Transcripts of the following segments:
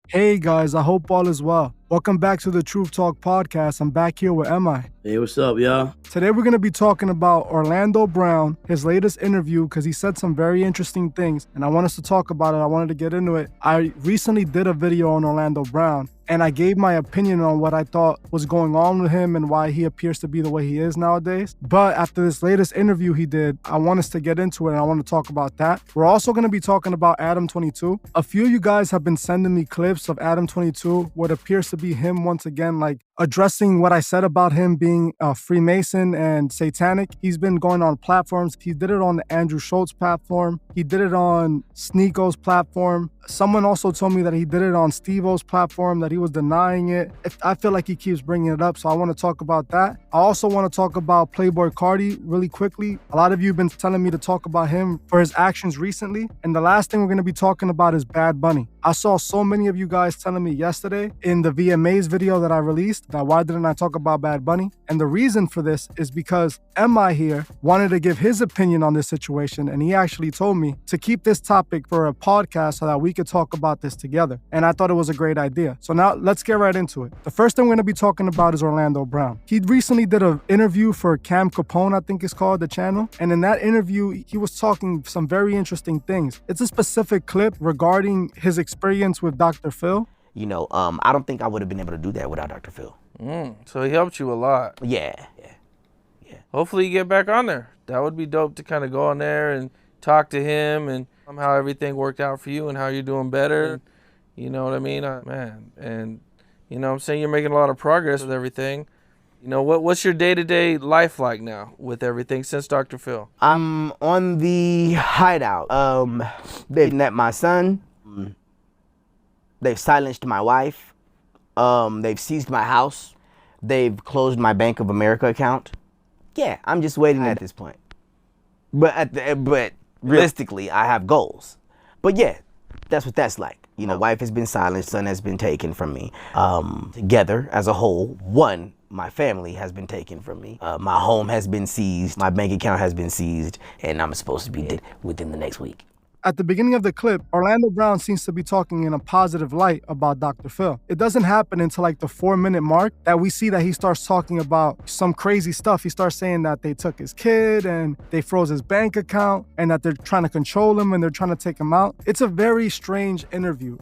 Hey guys, I hope all is well. Welcome back to the Truth Talk podcast. I'm back here with MI. Hey, what's up, y'all? Today we're going to be talking about Orlando Brown, his latest interview, because he said some very interesting things, and I want us to talk about it. I wanted to get into it. I recently did a video on Orlando Brown, and I gave my opinion on what I thought was going on with him and why he appears to be the way he is nowadays. But after this latest interview he did, I want us to get into it, and I want to talk about that. We're also going to be talking about Adam 22. A few of you guys have been sending me clips of Adam 22, what appears to be him once again, like addressing what I said about him being a Freemason and satanic. He's been going on platforms. He did it on the Andrew Schultz platform. He did it on Sneako's platform. Someone also told me that he did it on Steve-O's platform, that he was denying it. I feel like he keeps bringing it up, so I want to talk about that. I also want to talk about Playboy Cardi really quickly. A lot of you have been telling me to talk about him for his actions recently. And the last thing we're going to be talking about is Bad Bunny. I saw so many of you guys telling me yesterday in the VMAs video that I released that why didn't I talk about Bad Bunny? And the reason for this is because MI here wanted to give his opinion on this situation, and he actually told me to keep this topic for a podcast so that we could talk about this together. And I thought it was a great idea. So now let's get right into it. The first thing we're going to be talking about is Orlando Brown. He recently did an interview for Cam Capone, I think it's called, the channel. And in that interview, he was talking some very interesting things. It's a specific clip regarding his experience with Dr. Phil. You know, I don't think I would have been able to do that without Dr. Phil. So he helped you a lot. Yeah. Hopefully you get back on there. That would be dope to kind of go on there and talk to him and how everything worked out for you and how you're doing better. You know what I mean? Man, and you know what I'm saying, you're making a lot of progress with everything. You know, what's your day-to-day life like now with everything since Dr. Phil? I'm on the hideout. They've kidnapped my son. They've silenced my wife. They've seized my house. They've closed my Bank of America account. Yeah, I'm just waiting at this point. But realistically, I have goals. But yeah, that's what that's like. You know, wife has been silenced, son has been taken from me. Together as a whole, my family has been taken from me. My home has been seized. My bank account has been seized, and I'm supposed to be dead within the next week. At the beginning of the clip, Orlando Brown seems to be talking in a positive light about Dr. Phil. It doesn't happen until like the 4-minute mark that we see that he starts talking about some crazy stuff. He starts saying that they took his kid and they froze his bank account and that they're trying to control him and they're trying to take him out. It's a very strange interview.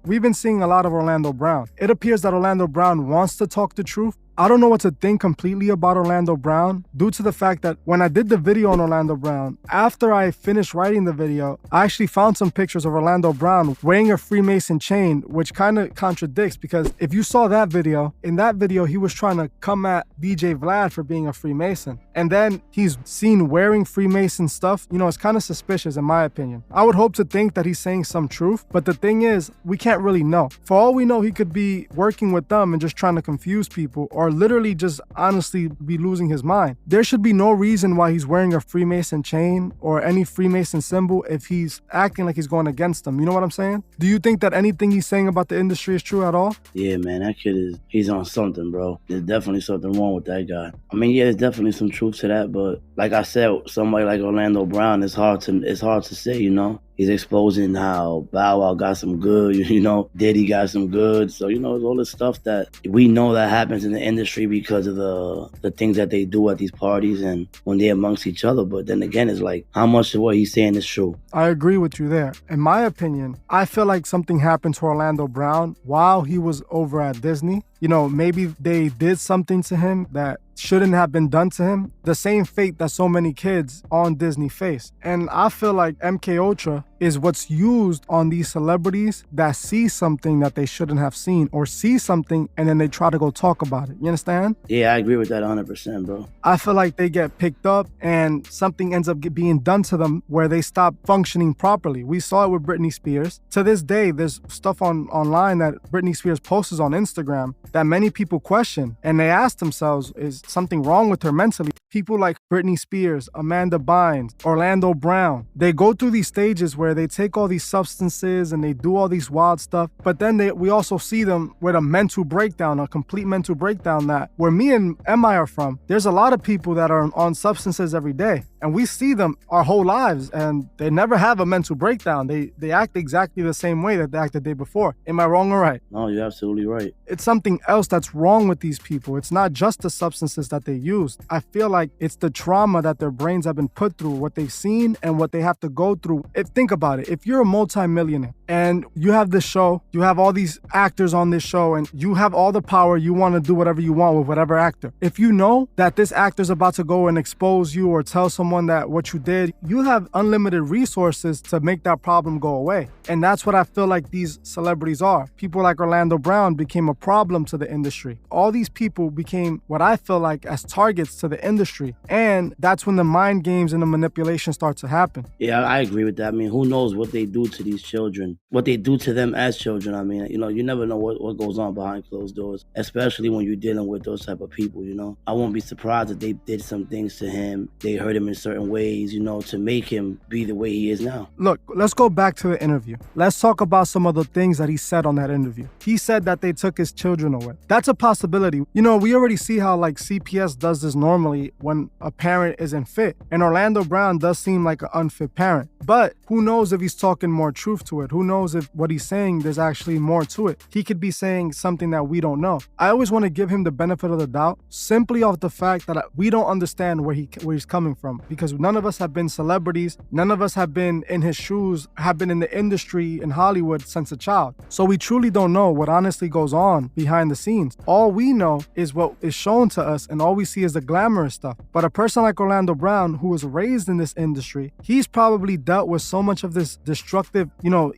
We've been seeing a lot of Orlando Brown. It appears that Orlando Brown wants to talk the truth. I don't know what to think completely about Orlando Brown due to the fact that when I did the video on Orlando Brown, after I finished writing the video, I actually found some pictures of Orlando Brown wearing a Freemason chain, which kind of contradicts because if you saw that video, in that video, he was trying to come at DJ Vlad for being a Freemason. And then he's seen wearing Freemason stuff. You know, it's kind of suspicious in my opinion. I would hope to think that he's saying some truth, but the thing is, we can't really know. For all we know, he could be working with them and just trying to confuse people or literally just honestly be losing his mind. There should be no reason why he's wearing a Freemason chain or any Freemason symbol if he's acting like he's going against them. You know what I'm saying? Do you think that anything he's saying about the industry is true at all? Yeah, man, that kid he's on something, bro. There's definitely something wrong with that guy. I mean, yeah, there's definitely some truth to that, but like I said, somebody like Orlando Brown, it's hard to say, you know? He's exposing how Bow Wow got some good, you know, Diddy got some good. So, you know, all this stuff that we know that happens in the industry because of the things that they do at these parties and when they're amongst each other. But then again, it's like, how much of what he's saying is true? I agree with you there. In my opinion, I feel like something happened to Orlando Brown while he was over at Disney. You know, maybe they did something to him that shouldn't have been done to him. The same fate that so many kids on Disney face. And I feel like MK Ultra is what's used on these celebrities that see something that they shouldn't have seen or see something and then they try to go talk about it. You understand? Yeah, I agree with that 100%, bro. I feel like they get picked up and something ends up being done to them where they stop functioning properly. We saw it with Britney Spears. To this day, there's stuff online that Britney Spears posts on Instagram that many people question and they ask themselves, is something wrong with her mentally? People like Britney Spears, Amanda Bynes, Orlando Brown, they go through these stages where they take all these substances and they do all these wild stuff, but then we also see them with a mental breakdown, a complete mental breakdown that where me and MI are from, there's a lot of people that are on substances every day. And we see them our whole lives, and they never have a mental breakdown. They act exactly the same way that they acted the day before. Am I wrong or right? No, you're absolutely right. It's something else that's wrong with these people. It's not just the substances that they use. I feel like it's the trauma that their brains have been put through, what they've seen and what they have to go through. Think about it. If you're a multimillionaire and you have this show, you have all these actors on this show, and you have all the power, you want to do whatever you want with whatever actor. If you know that this actor's about to go and expose you or tell someone that what you did, you have unlimited resources to make that problem go away. And that's what I feel like these celebrities are. People like Orlando Brown became a problem to the industry. All these people became what I feel like as targets to the industry. And that's when the mind games and the manipulation start to happen. Yeah, I agree with that. I mean, who knows what they do to these children, what they do to them as children. I mean, you never know what goes on behind closed doors, especially when you're dealing with those type of people, I won't be surprised if they did some things to him. They hurt him in certain ways, to make him be the way he is now. Look, let's go back to the interview. Let's talk about some of the things that he said on that interview. He said that they took his children away. That's a possibility. We already see how CPS does this normally when a parent isn't fit. And Orlando Brown does seem like an unfit parent. But who knows if he's talking more truth to it? Who knows if what he's saying, there's actually more to it? He could be saying something that we don't know. I always want to give him the benefit of the doubt, simply off the fact that we don't understand where he's coming from, because none of us have been celebrities. None of us have been in his shoes, have been in the industry in Hollywood since a child. So we truly don't know what honestly goes on behind the scenes. All we know is what is shown to us, and all we see is the glamorous stuff. But a person like Orlando Brown, who was raised in this industry, he's probably dealt with so much of this destructive,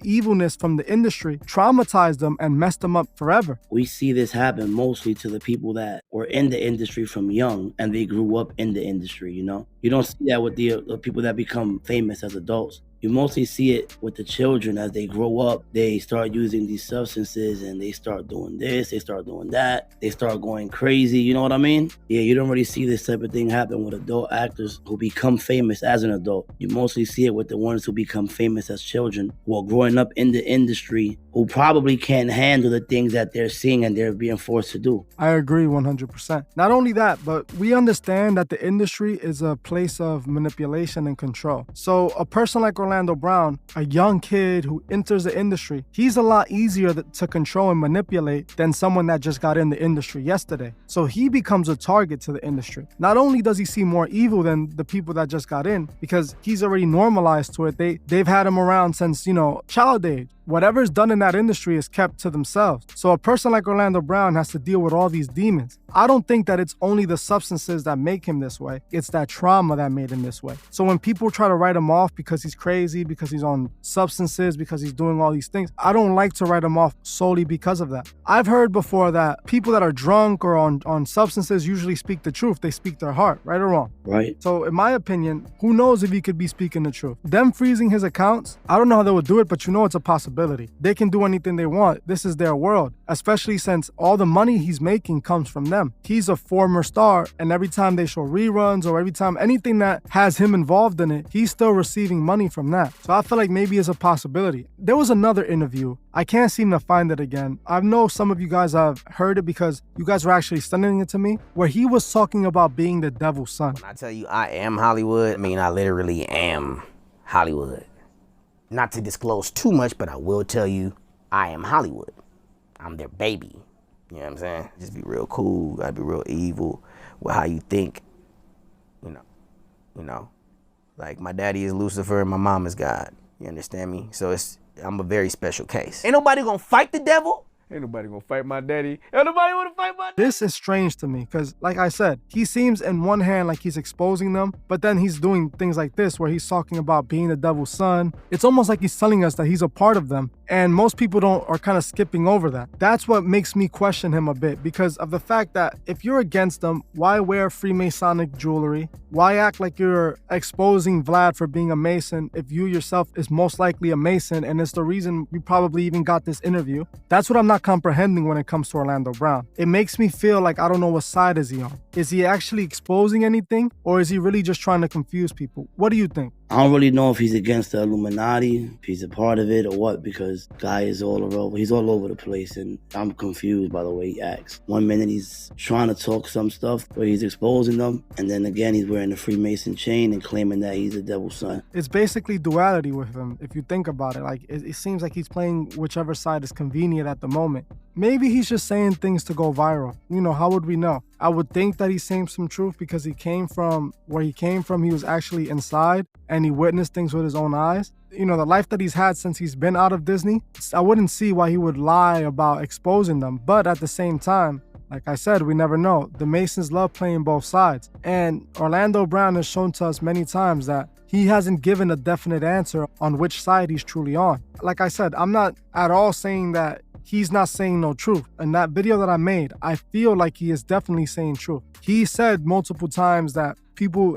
evilness from the industry, traumatized them and messed them up forever. We see this happen mostly to the people that were in the industry from young and they grew up in the industry, You don't see that with the people that become famous as adults. You mostly see it with the children as they grow up. They start using these substances and they start doing this, they start doing that, they start going crazy, you know what I mean? Yeah, you don't really see this type of thing happen with adult actors who become famous as an adult. You mostly see it with the ones who become famous as children, who are growing up in the industry, who probably can't handle the things that they're seeing and they're being forced to do. I agree 100%. Not only that, but we understand that the industry is a place of manipulation and control. So a person like Orlando Brown, a young kid who enters the industry, he's a lot easier to control and manipulate than someone that just got in the industry yesterday. So he becomes a target to the industry. Not only does he see more evil than the people that just got in, because he's already normalized to it. They've had him around since, child age. Whatever's done in that industry is kept to themselves. So a person like Orlando Brown has to deal with all these demons. I don't think that it's only the substances that make him this way. It's that trauma that made him this way. So when people try to write him off because he's crazy, because he's on substances, because he's doing all these things, I don't like to write him off solely because of that. I've heard before that people that are drunk or on substances usually speak the truth. They speak their heart, right or wrong? Right. So in my opinion, who knows if he could be speaking the truth? Them freezing his accounts, I don't know how they would do it, but it's a possibility. They can do anything they want. This is their world, especially since all the money he's making comes from them. He's a former star, and every time they show reruns or every time anything that has him involved in it, he's still receiving money from that. So I feel like maybe it's a possibility. There was another interview. I can't seem to find it again. I know some of you guys have heard it because you guys were actually sending it to me, where he was talking about being the devil's son. When I tell you I am Hollywood, I literally am Hollywood. Not to disclose too much, but I will tell you, I am Hollywood. I'm their baby. You know what I'm saying? Just be real cool. Gotta be real evil with how you think. Like my daddy is Lucifer and my mom is God. You understand me? So I'm a very special case. Ain't nobody gonna fight the devil. Ain't nobody gonna fight my daddy. Ain't nobody wanna fight my daddy. This is strange to me because, like I said, he seems in one hand like he's exposing them, but then he's doing things like this where he's talking about being the devil's son. It's almost like he's telling us that he's a part of them, and most people are kind of skipping over that. That's what makes me question him a bit, because of the fact that if you're against them, why wear Freemasonic jewelry? Why act like you're exposing Vlad for being a Mason if you yourself is most likely a Mason, and it's the reason you probably even got this interview? That's what I'm not comprehending when it comes to Orlando Brown. It makes me feel like I don't know what side is he on. Is he actually exposing anything, or is he really just trying to confuse people? What do you think? I don't really know if he's against the Illuminati, if he's a part of it or what, because guy is he's all over the place, and I'm confused by the way he acts. 1 minute he's trying to talk some stuff where he's exposing them, and then again he's wearing the Freemason chain and claiming that he's the devil's son. It's basically duality with him, if you think about it. Like, it seems like he's playing whichever side is convenient at the moment. Maybe he's just saying things to go viral. You know, how would we know? I would think that he's saying some truth because he came from where he came from. He was actually inside and he witnessed things with his own eyes. You know, the life that he's had since he's been out of Disney, I wouldn't see why he would lie about exposing them. But at the same time, like I said, we never know. The Masons love playing both sides. And Orlando Brown has shown to us many times that he hasn't given a definite answer on which side he's truly on. Like I said, I'm not at all saying that he's not saying no truth. In that video that I made, I feel like he is definitely saying truth. He said multiple times that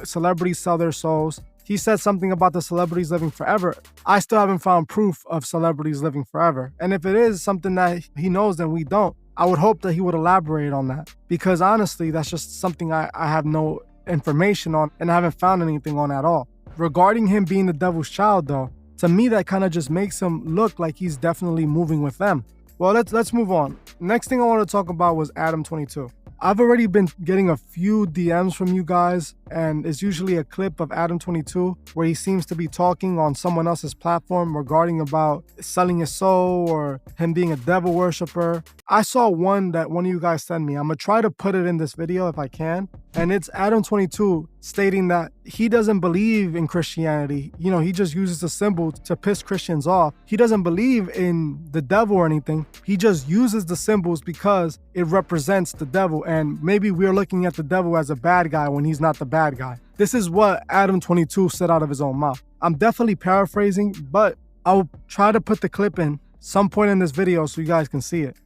celebrities sell their souls. He said something about the celebrities living forever. I still haven't found proof of celebrities living forever. And if it is something that he knows, then we don't. I would hope that he would elaborate on that, because honestly, that's just something I have no information on and I haven't found anything on at all. Regarding him being the devil's child though, to me that kind of just makes him look like he's definitely moving with them. Well, let's move on. Next thing I want to talk about was Adam 22. I've already been getting a few DMs from you guys, and it's usually a clip of Adam 22 where he seems to be talking on someone else's platform regarding about selling his soul or him being a devil worshiper. I saw one that one of you guys sent me. I'm gonna try to put it in this video if I can. And it's Adam 22 stating that he doesn't believe in Christianity. You know, he just uses the symbol to piss Christians off. He doesn't believe in the devil or anything. He just uses the symbols because it represents the devil. And maybe we're looking at the devil as a bad guy when he's not the bad guy. This is what Adam 22 said out of his own mouth. I'm definitely paraphrasing, but I'll try to put the clip in some point in this video so you guys can see it.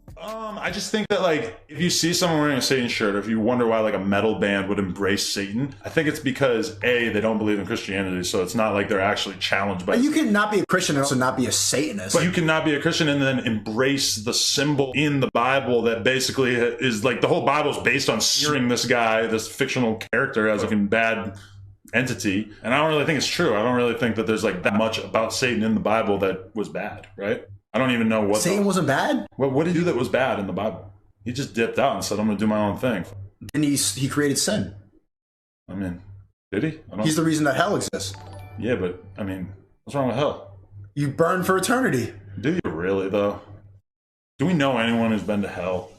I just think that, like, if you see someone wearing a Satan shirt, or if you wonder why, like, a metal band would embrace Satan, I think it's because, A, they don't believe in Christianity, so it's not like they're actually challenged by... You can not be a Christian and also not be a Satanist. But you can not be a Christian and then embrace the symbol in the Bible that basically is, like, the whole Bible is based on searing this guy, this fictional character, as a fucking bad entity. And I don't really think it's true. I don't really think that there's, like, that much about Satan in the Bible that was bad, right? I don't even know what... Satan wasn't bad? What did he do that was bad in the Bible? He just dipped out and said, I'm going to do my own thing. And he created sin. I mean, did he? He's the reason that hell exists. Yeah, but, I mean, what's wrong with hell? You burn for eternity. Do you really, though? Do we know anyone who's been to hell?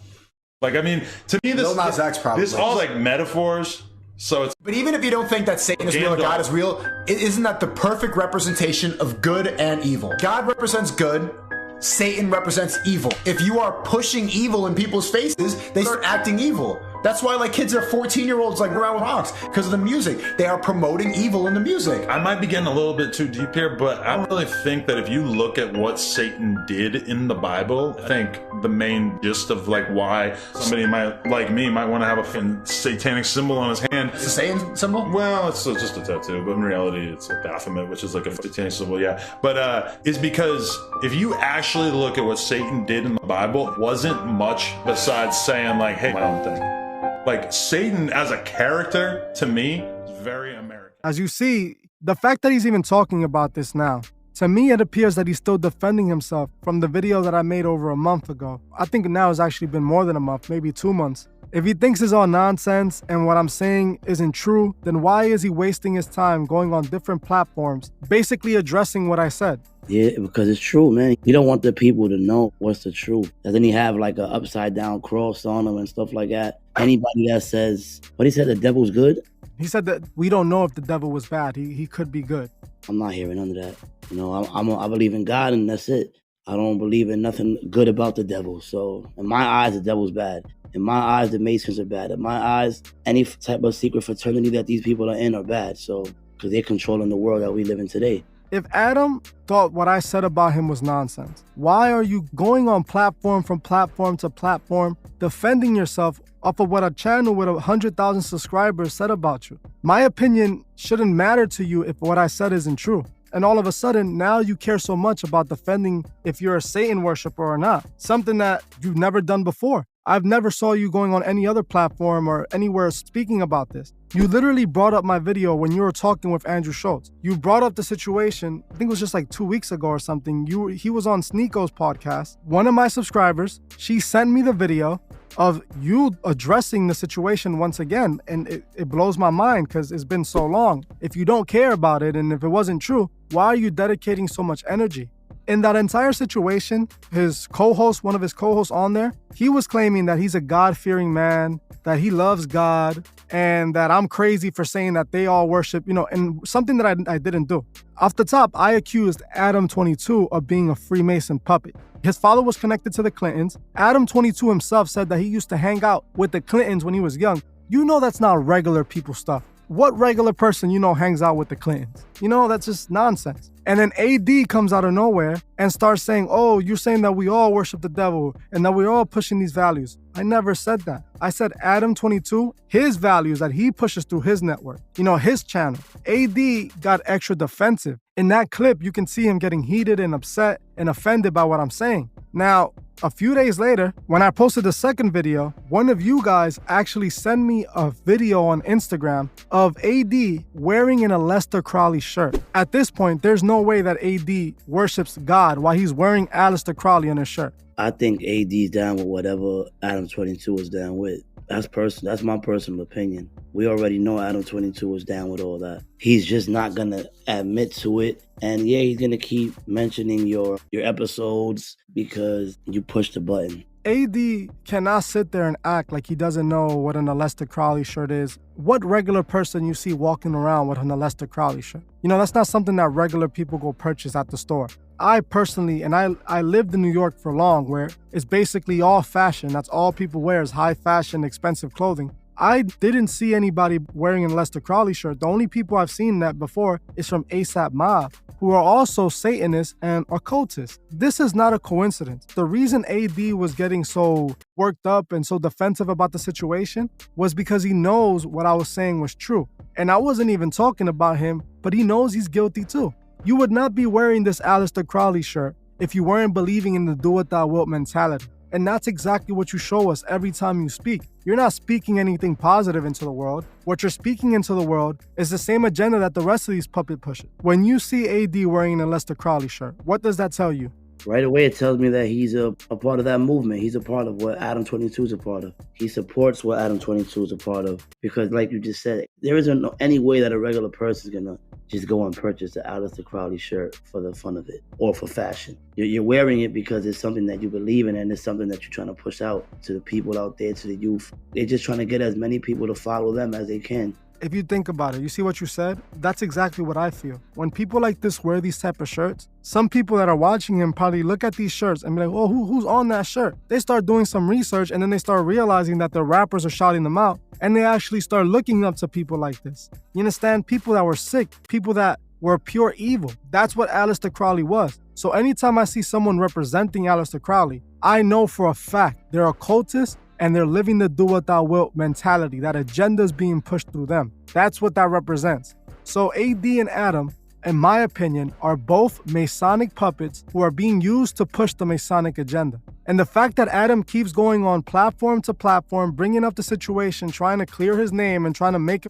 Like, I mean, to me, this is all, like, metaphors. So it's... But even if you don't think that Satan is real or God is real, isn't that the perfect representation of good and evil? God represents good. Satan represents evil. If you are pushing evil in people's faces, they start acting evil. That's why, like, kids are 14-year-olds like around with rocks because of the music. They are promoting evil in the music. I might be getting a little bit too deep here, but I don't really think that if you look at what Satan did in the Bible, I think the main gist of, like, why somebody might, like me, might want to have a fucking satanic symbol on his hand. It's a Satan symbol? Well, it's just a tattoo, but in reality, it's a Baphomet, which is like a satanic symbol, yeah. But it's because if you actually look at what Satan did in the Bible, it wasn't much besides saying, like, hey, my own thing. Like, Satan as a character, to me, is very American. As you see, the fact that he's even talking about this now, to me, it appears that he's still defending himself from the video that I made over a month ago. I think now it's actually been more than a month, maybe 2 months. If he thinks it's all nonsense and what I'm saying isn't true, then why is he wasting his time going on different platforms, basically addressing what I said? Yeah, because it's true, man. You don't want the people to know what's the truth. Doesn't he have like an upside down cross on him and stuff like that? Anybody that says, what he said, the devil's good? He said that we don't know if the devil was bad. He could be good. I'm not hearing none of that. You know, I believe in God and that's it. I don't believe in nothing good about the devil. So in my eyes, the devil's bad. In my eyes, the Masons are bad. In my eyes, any type of secret fraternity that these people are in are bad. So, because they're controlling the world that we live in today. If Adam thought what I said about him was nonsense, why are you going on platform from platform to platform, defending yourself off of what a channel with 100,000 subscribers said about you? My opinion shouldn't matter to you if what I said isn't true. And all of a sudden, now you care so much about defending if you're a Satan worshiper or not. Something that you've never done before. I've never saw you going on any other platform or anywhere speaking about this. You literally brought up my video when you were talking with Andrew Schultz. You brought up the situation, I think it was just like 2 weeks ago or something. He was on Sneako's podcast. One of my subscribers, she sent me the video of you addressing the situation once again. And it blows my mind because it's been so long. If you don't care about it and if it wasn't true, why are you dedicating so much energy? In that entire situation, his co-host, one of his co-hosts on there, he was claiming that he's a God-fearing man, that he loves God, and that I'm crazy for saying that they all worship, and something that I didn't do. Off the top, I accused Adam22 of being a Freemason puppet. His father was connected to the Clintons. Adam22 himself said that he used to hang out with the Clintons when he was young. You know that's not regular people stuff. What regular person hangs out with the Clintons? That's just nonsense. And then AD comes out of nowhere and starts saying, oh, you're saying that we all worship the devil and that we're all pushing these values. I never said that. I said Adam22, his values that he pushes through his network, his channel. AD got extra defensive. In that clip, you can see him getting heated and upset and offended by what I'm saying. Now, a few days later, when I posted the second video, one of you guys actually sent me a video on Instagram of AD wearing an Aleister Crowley shirt. At this point, there's no way that AD worships God while he's wearing Aleister Crowley on his shirt. I think AD's down with whatever Adam22 is down with. That's my personal opinion. We already know Adam22 is down with all that. He's just not gonna admit to it. And yeah, he's gonna keep mentioning your episodes because you pushed the button. AD cannot sit there and act like he doesn't know what an Aleister Crowley shirt is. What regular person you see walking around with an Aleister Crowley shirt? That's not something that regular people go purchase at the store. I personally, and I lived in New York for long, where it's basically all fashion. That's all people wear is high fashion, expensive clothing. I didn't see anybody wearing an Aleister Crowley shirt. The only people I've seen that before is from ASAP Mob, who are also Satanists and occultists. This is not a coincidence. The reason AD was getting so worked up and so defensive about the situation was because he knows what I was saying was true. And I wasn't even talking about him, but he knows he's guilty too. You would not be wearing this Aleister Crowley shirt if you weren't believing in the do what thou wilt mentality. And that's exactly what you show us every time you speak. You're not speaking anything positive into the world. What you're speaking into the world is the same agenda that the rest of these puppet push. When you see AD wearing an Aleister Crowley shirt, what does that tell you? Right away, it tells me that he's a part of that movement. He's a part of what Adam22 is a part of. He supports what Adam22 is a part of. Because like you just said, there isn't any way that a regular person is going to just go and purchase the Aleister Crowley shirt for the fun of it or for fashion. You're wearing it because it's something that you believe in and it's something that you're trying to push out to the people out there, to the youth. They're just trying to get as many people to follow them as they can. If you think about it, you see what you said? That's exactly what I feel. When people like this wear these type of shirts, some people that are watching him probably look at these shirts and be like, oh, who's on that shirt? They start doing some research and then they start realizing that the rappers are shouting them out and they actually start looking up to people like this. You understand? People that were sick, people that were pure evil. That's what Aleister Crowley was. So anytime I see someone representing Aleister Crowley, I know for a fact they're occultists and they're living the do what thou wilt mentality. That agenda is being pushed through them. That's what that represents. So AD and Adam, in my opinion, are both Masonic puppets who are being used to push the Masonic agenda. And the fact that Adam keeps going on platform to platform, bringing up the situation, trying to clear his name and trying to make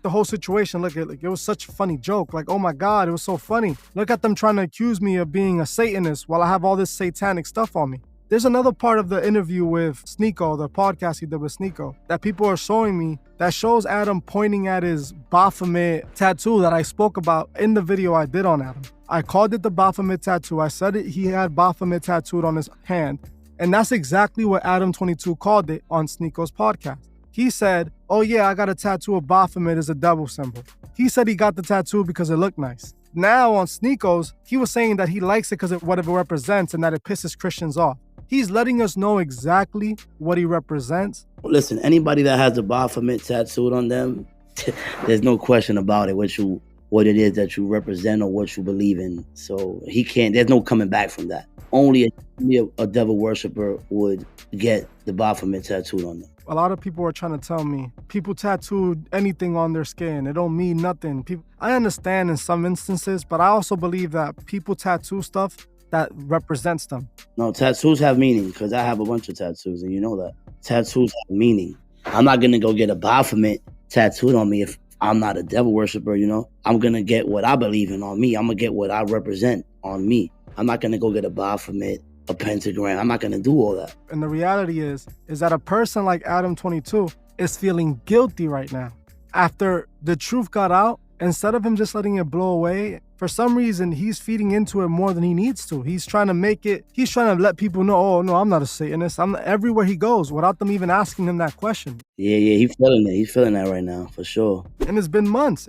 the whole situation look like it was such a funny joke. Like, oh my God, it was so funny. Look at them trying to accuse me of being a Satanist while I have all this satanic stuff on me. There's another part of the interview with Sneako, the podcast he did with Sneako, that people are showing me that shows Adam pointing at his Baphomet tattoo that I spoke about in the video I did on Adam. I called it the Baphomet tattoo. I said he had Baphomet tattooed on his hand. And that's exactly what Adam22 called it on Sneako's podcast. He said, oh yeah, I got a tattoo of Baphomet as a devil symbol. He said he got the tattoo because it looked nice. Now on Sneako's, he was saying that he likes it because of what it represents and that it pisses Christians off. He's letting us know exactly what he represents. Listen, anybody that has the Baphomet tattooed on them, there's no question about it, what it is that you represent or what you believe in. So there's no coming back from that. Only a devil worshiper would get the Baphomet tattooed on them. A lot of people are trying to tell me people tattooed anything on their skin. It don't mean nothing. I understand in some instances, but I also believe that people tattoo stuff that represents them. No, tattoos have meaning because I have a bunch of tattoos and you know that. tattoos have meaning. I'm not gonna go get a Baphomet tattooed on me if I'm not a devil worshiper, you know? I'm gonna get what I believe in on me. I'm gonna get what I represent on me. I'm not gonna go get a Baphomet, a pentagram. I'm not gonna do all that. And the reality is that a person like Adam 22 is feeling guilty right now. After the truth got out, instead of him just letting it blow away, for some reason, he's feeding into it more than he needs to. He's trying to let people know, oh, no, I'm not a Satanist. I'm everywhere he goes without them even asking him that question. Yeah, he's feeling it. He's feeling that right now, for sure. And it's been months,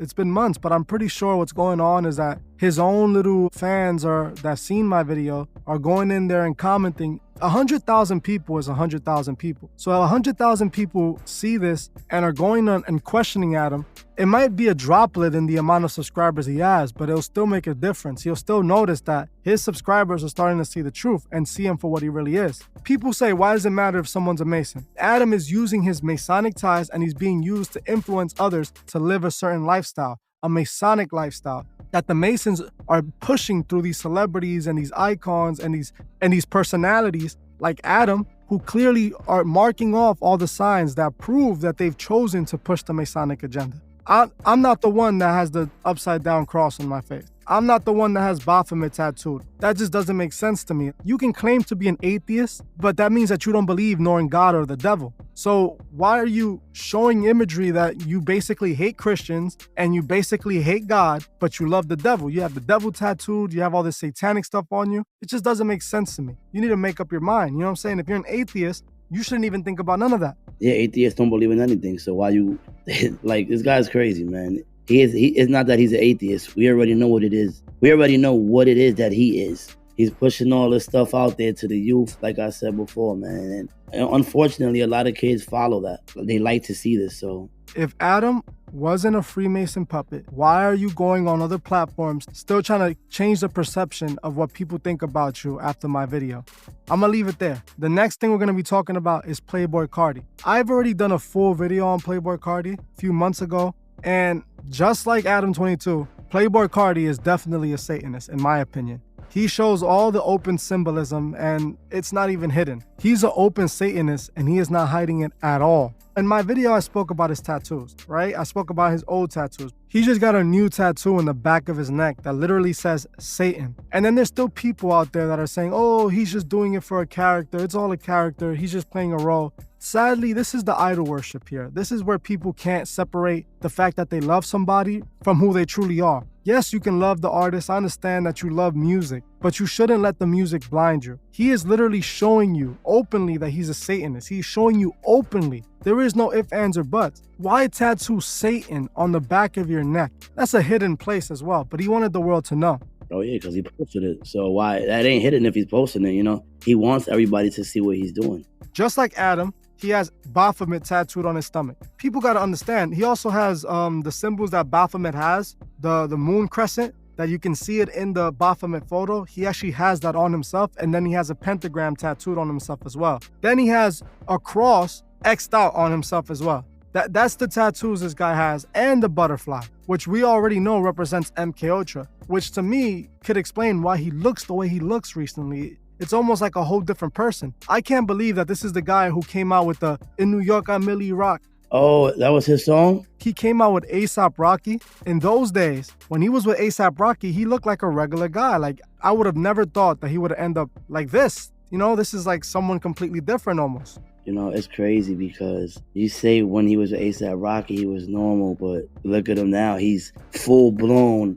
but I'm pretty sure what's going on is that his own little fans that seen my video are going in there and commenting. 100,000 people is 100,000 people. So 100,000 people see this and are going on and questioning Adam. It might be a droplet in the amount of subscribers he has, but it'll still make a difference. He'll still notice that his subscribers are starting to see the truth and see him for what he really is. People say, why does it matter if someone's a Mason? Adam is using his Masonic ties and he's being used to influence others to live a certain lifestyle, a Masonic lifestyle that the Masons are pushing through these celebrities and these icons and these personalities like Adam, who clearly are marking off all the signs that prove that they've chosen to push the Masonic agenda. I'm not the one that has the upside down cross on my face. I'm not the one that has Baphomet tattooed. That just doesn't make sense to me. You can claim to be an atheist, but that means that you don't believe nor in God or the devil. So why are you showing imagery that you basically hate Christians and you basically hate God, but you love the devil? You have the devil tattooed, you have all this satanic stuff on you. It just doesn't make sense to me. You need to make up your mind. You know what I'm saying? If you're an atheist, you shouldn't even think about none of that. Yeah, atheists don't believe in anything. So why you, like, this guy's crazy, man. It's not that he's an atheist. We already know what it is. We already know what it is that he is. He's pushing all this stuff out there to the youth, like I said before, man. And unfortunately, a lot of kids follow that. They like to see this, so. If Adam wasn't a Freemason puppet, why are you going on other platforms still trying to change the perception of what people think about you after my video? I'm gonna leave it there. The next thing we're gonna be talking about is Playboy Cardi. I've already done a full video on Playboy Cardi a few months ago, and just like Adam 22, Playboy Cardi is definitely a Satanist, in my opinion. He shows all the open symbolism and it's not even hidden. He's an open Satanist and he is not hiding it at all. In my video, I spoke about his tattoos, right? I spoke about his old tattoos. He just got a new tattoo in the back of his neck that literally says Satan. And then there's still people out there that are saying, oh, he's just doing it for a character. It's all a character. He's just playing a role. Sadly, this is the idol worship here. This is where people can't separate the fact that they love somebody from who they truly are. Yes, you can love the artist. I understand that you love music, but you shouldn't let the music blind you. He is literally showing you openly that he's a Satanist. He's showing you openly. There is no ifs, ands, or buts. Why tattoo Satan on the back of your neck? That's a hidden place as well, but he wanted the world to know. Oh yeah, because he posted it. So why? That ain't hidden if he's posting it, you know? He wants everybody to see what he's doing. Just like Adam, he has Baphomet tattooed on his stomach. People got to understand, he also has the symbols that Baphomet has, the moon crescent, that you can see it in the Baphomet photo. He actually has that on himself, and then he has a pentagram tattooed on himself as well. Then he has a cross X'd out on himself as well. That's the tattoos this guy has, and the butterfly, which we already know represents MK Ultra, which to me could explain why he looks the way he looks recently. It's almost like a whole different person. I can't believe that this is the guy who came out with the In New York I Millie Rock. Oh, that was his song? He came out with A$AP Rocky. In those days, when he was with A$AP Rocky, he looked like a regular guy. Like, I would have never thought that he would end up like this. You know, this is like someone completely different almost. You know, it's crazy because you say when he was with A$AP Rocky, he was normal, but look at him now. He's full-blown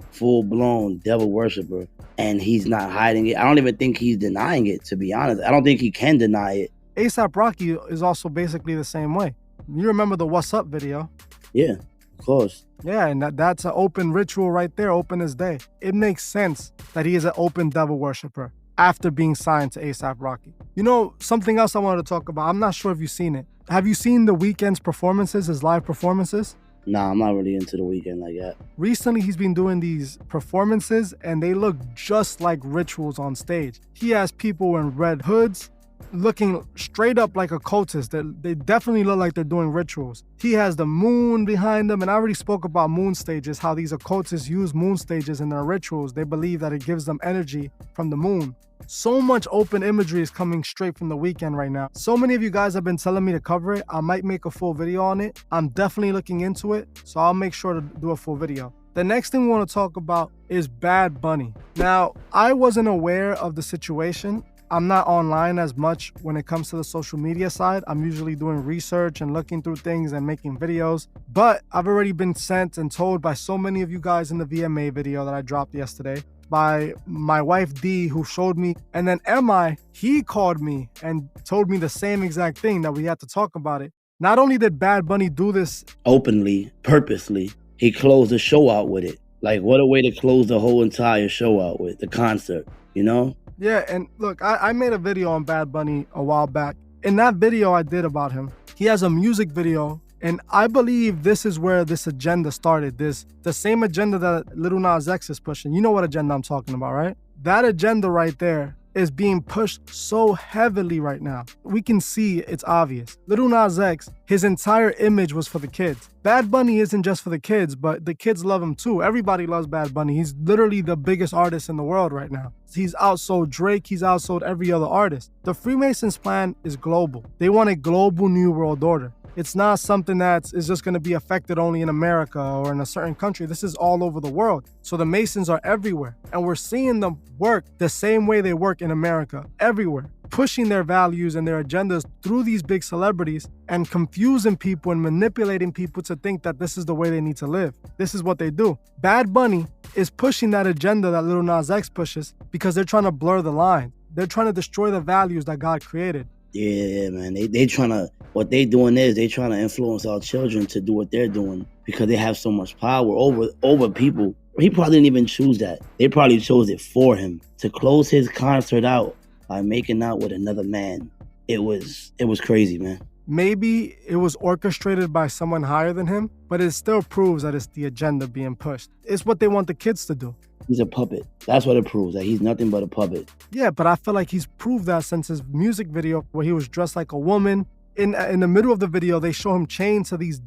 devil worshiper, and he's not hiding it. I don't even think he's denying it, to be honest. I don't think he can deny it. A$AP Rocky is also basically the same way. You remember the What's Up video? Yeah, of course. Yeah, and that's an open ritual right there, open as day. It makes sense that he is an open devil worshiper after being signed to A$AP Rocky. You know, something else I wanted to talk about. I'm not sure if you've seen it. Have you seen The Weeknd's performances, his live performances? Nah, I'm not really into The Weeknd like that. Recently, he's been doing these performances, and they look just like rituals on stage. He has people in red hoods, looking straight up like a cultist. They definitely look like they're doing rituals. He has the moon behind them, and I already spoke about moon stages, how these occultists use moon stages in their rituals. They believe that it gives them energy from the moon. So much open imagery is coming straight from the weekend right now. So many of you guys have been telling me to cover it. I might make a full video on it. I'm definitely looking into it, so I'll make sure to do a full video. The next thing we want to talk about is Bad Bunny. Now, I wasn't aware of the situation. I'm not online as much when it comes to the social media side. I'm usually doing research and looking through things and making videos. But I've already been sent and told by so many of you guys in the VMA video that I dropped yesterday, by my wife D, who showed me, and then MI, he called me and told me the same exact thing, that we had to talk about it. Not only did Bad Bunny do this openly, purposely, he closed the show out with it. Like, what a way to close the whole entire show out with, the concert, you know? Yeah, and look, I made a video on Bad Bunny a while back. In that video I did about him, he has a music video, and I believe this is where this agenda started. The same agenda that Lil Nas X is pushing. You know what agenda I'm talking about, right? That agenda right there is being pushed so heavily right now. We can see it's obvious. Lil Nas X, his entire image was for the kids. Bad Bunny isn't just for the kids, but the kids love him too. Everybody loves Bad Bunny. He's literally the biggest artist in the world right now. He's outsold Drake, he's outsold every other artist. The Freemasons plan is global. They want a global new world order. It's not something that is just going to be affected only in America or in a certain country. This is all over the world. So the Masons are everywhere. And we're seeing them work the same way they work in America, everywhere, pushing their values and their agendas through these big celebrities and confusing people and manipulating people to think that this is the way they need to live. This is what they do. Bad Bunny is pushing that agenda that Lil Nas X pushes because they're trying to blur the line. They're trying to destroy the values that God created. Yeah, man. They trying to, what they doing is they trying to influence our children to do what they're doing because they have so much power over people. He probably didn't even choose that. They probably chose it for him to close his concert out by making out with another man. It was crazy, man. Maybe it was orchestrated by someone higher than him, but it still proves that it's the agenda being pushed. It's what they want the kids to do. He's a puppet. That's what it proves, that he's nothing but a puppet. Yeah, but I feel like he's proved that since his music video where he was dressed like a woman. In the middle of the video, they show him chained to these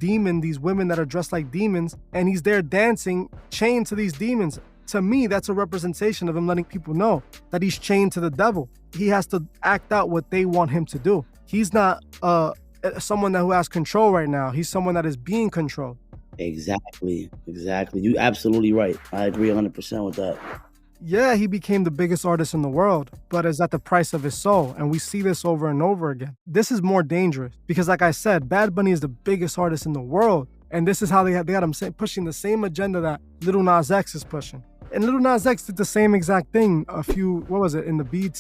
women that are dressed like demons, and he's there dancing, chained to these demons. To me, that's a representation of him letting people know that he's chained to the devil. He has to act out what they want him to do. He's not someone who has control right now. He's someone that is being controlled. Exactly. You absolutely right. I agree 100% with that. Yeah, he became the biggest artist in the world, but it's at the price of his soul. And we see this over and over again. This is more dangerous because, like I said, Bad Bunny is the biggest artist in the world. And this is how they got him pushing the same agenda that Lil Nas X is pushing. And Lil Nas X did the same exact thing in the BET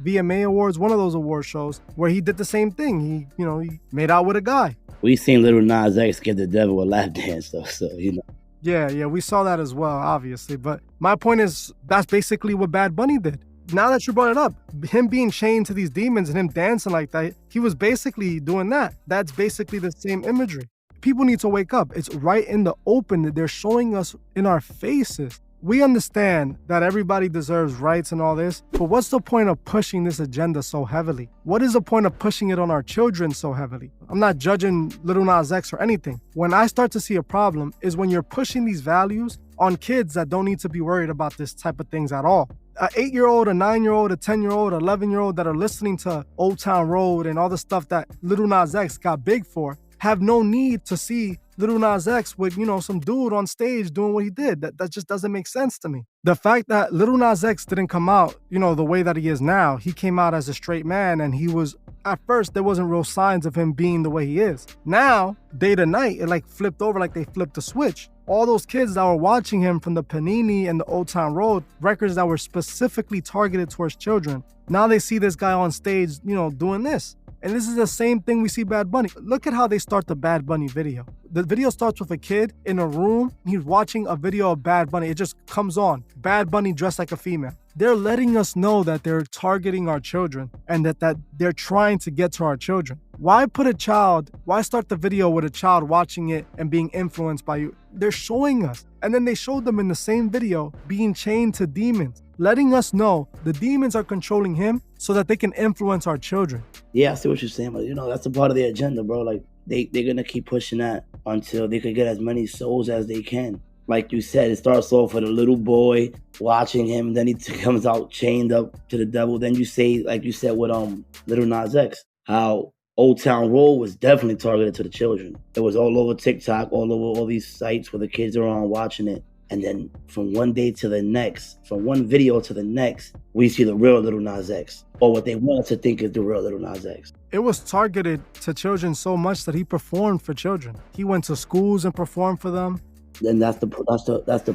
VMA Awards, one of those award shows, where he did the same thing. He made out with a guy. We seen Lil Nas X give the devil a lap dance, though, so, you know. Yeah, we saw that as well, obviously. But my point is, that's basically what Bad Bunny did. Now that you brought it up, him being chained to these demons and him dancing like that, he was basically doing that. That's basically the same imagery. People need to wake up. It's right in the open that they're showing us in our faces. We understand that everybody deserves rights and all this, but what's the point of pushing this agenda so heavily? What is the point of pushing it on our children so heavily? I'm not judging Lil Nas X or anything. When I start to see a problem is when you're pushing these values on kids that don't need to be worried about this type of things at all. An 8-year-old, a 9-year-old, a 10-year-old, 11-year-old that are listening to Old Town Road and all the stuff that Lil Nas X got big for have no need to see Lil Nas X with, some dude on stage doing what he did. That just doesn't make sense to me. The fact that Lil Nas X didn't come out, the way that he is now, he came out as a straight man, and he was, at first, there wasn't real signs of him being the way he is. Now, day to night, it flipped over like they flipped a switch. All those kids that were watching him from the Panini and the Old Town Road, records that were specifically targeted towards children, now they see this guy on stage, doing this. And this is the same thing we see Bad Bunny. Look at how they start the Bad Bunny video. The video starts with a kid in a room. He's watching a video of Bad Bunny. It just comes on. Bad Bunny dressed like a female. They're letting us know that they're targeting our children and that they're trying to get to our children. Why start the video with a child watching it and being influenced by you? They're showing us. And then they showed them in the same video being chained to demons. letting us know the demons are controlling him so that they can influence our children. Yeah, I see what you're saying, but that's a part of their agenda, bro. Like they're gonna keep pushing that until they could get as many souls as they can. Like you said, it starts off with a little boy watching him, then he comes out chained up to the devil. Then you say, like you said with Little Nas X, how Old Town Road was definitely targeted to the children. It was all over TikTok, all over all these sites where the kids are on watching it. And then from one day to the next, from one video to the next, we see the real Little Nas X, or what they want us to think is the real Little Nas X. It was targeted to children so much that he performed for children. He went to schools and performed for them. Then that's the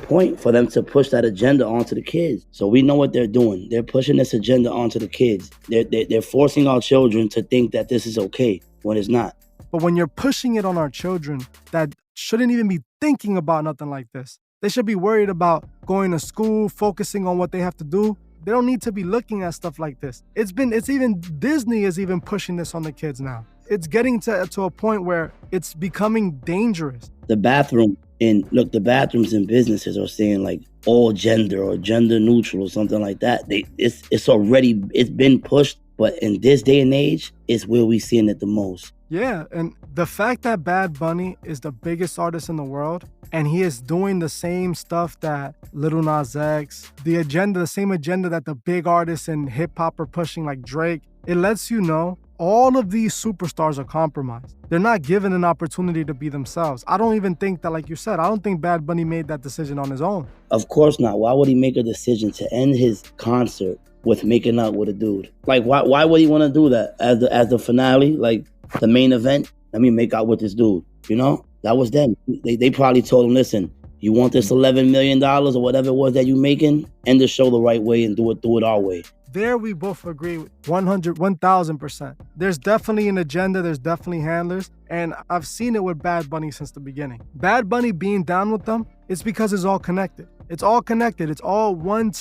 point, for them to push that agenda onto the kids. So we know what they're doing. They're pushing this agenda onto the kids. They're forcing our children to think that this is okay when it's not. But when you're pushing it on our children that shouldn't even be thinking about nothing like this, they should be worried about going to school, focusing on what they have to do. They don't need to be looking at stuff like this. It's even Disney is even pushing this on the kids now. It's getting to a point where it's becoming dangerous. The bathrooms in businesses are saying like all gender or gender neutral or something like that. It's been pushed, but in this day and age, it's where we're seeing it the most. Yeah, and the fact that Bad Bunny is the biggest artist in the world, and he is doing the same stuff that Lil Nas X, the same agenda that the big artists in hip hop are pushing like Drake, it lets you know all of these superstars are compromised. They're not given an opportunity to be themselves. I don't even think that, like you said, I don't think Bad Bunny made that decision on his own. Of course not. Why would he make a decision to end his concert with making out with a dude? Like, why would he want to do that as the finale, like the main event? Let me make out with this dude, That was them. They probably told him, listen, you want this $11 million or whatever it was that you making? End the show the right way and do it our way. There we both agree 1000%. There's definitely an agenda, there's definitely handlers, and I've seen it with Bad Bunny since the beginning. Bad Bunny being down with them, it's because it's all connected. It's all connected. It's all one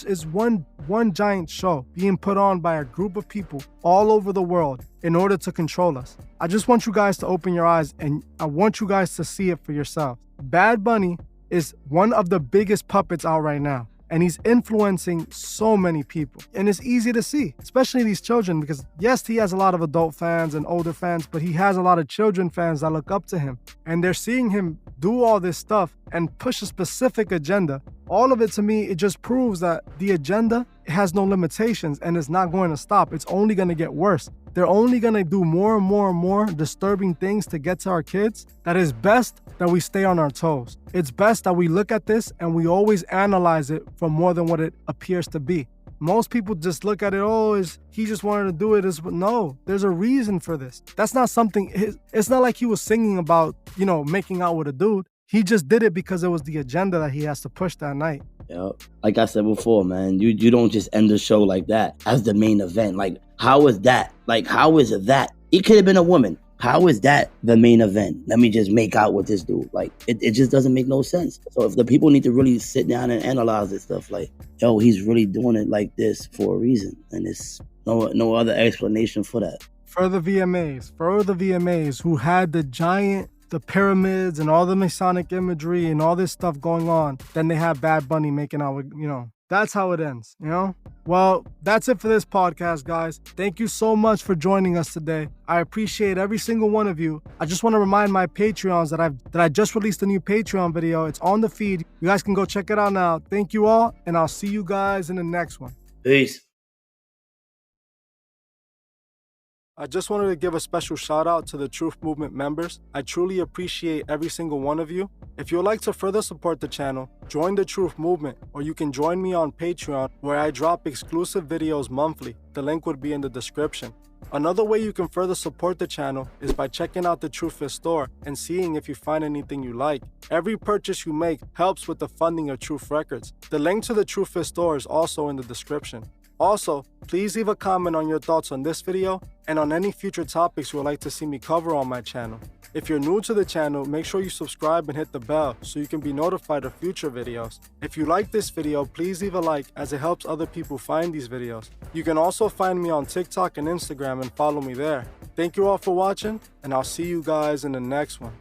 giant show being put on by a group of people all over the world in order to control us. I just want you guys to open your eyes and I want you guys to see it for yourselves. Bad Bunny is one of the biggest puppets out right now. And he's influencing so many people. And it's easy to see, especially these children, because yes, he has a lot of adult fans and older fans, but he has a lot of children fans that look up to him. And they're seeing him do all this stuff and push a specific agenda. All of it, to me, it just proves that the agenda has no limitations and it's not going to stop. It's only going to get worse. They're only going to do more and more and more disturbing things to get to our kids. That is best that we stay on our toes. It's best that we look at this and we always analyze it for more than what it appears to be. Most people just look at it, he just wanted to do it. No, there's a reason for this. That's not something, it's not like he was singing about, making out with a dude. He just did it because it was the agenda that he has to push that night. Yeah, like I said before, man, you don't just end the show like that as the main event. Like, how is that? Like, how is it that? It could have been a woman. How is that the main event? Let me just make out with this dude. Like, it just doesn't make no sense. So if the people need to really sit down and analyze this stuff, like, he's really doing it like this for a reason. And there's no other explanation for that. For the VMAs who had the pyramids and all the Masonic imagery and all this stuff going on, then they have Bad Bunny making out with, that's how it ends, Well, that's it for this podcast, guys. Thank you so much for joining us today. I appreciate every single one of you. I just want to remind my Patreons that I just released a new Patreon video. It's on the feed. You guys can go check it out now. Thank you all, and I'll see you guys in the next one. Peace. I just wanted to give a special shout out to the Truth Movement members. I truly appreciate every single one of you. If you would like to further support the channel, join the Truth Movement, or you can join me on Patreon where I drop exclusive videos monthly. The link would be in the description. Another way you can further support the channel is by checking out the Truthfist store and seeing if you find anything you like. Every purchase you make helps with the funding of Truth Records. The link to the Truthfist store is also in the description. Also, please leave a comment on your thoughts on this video and on any future topics you would like to see me cover on my channel. If you're new to the channel, make sure you subscribe and hit the bell so you can be notified of future videos. If you like this video, please leave a like as it helps other people find these videos. You can also find me on TikTok and Instagram and follow me there. Thank you all for watching, and I'll see you guys in the next one.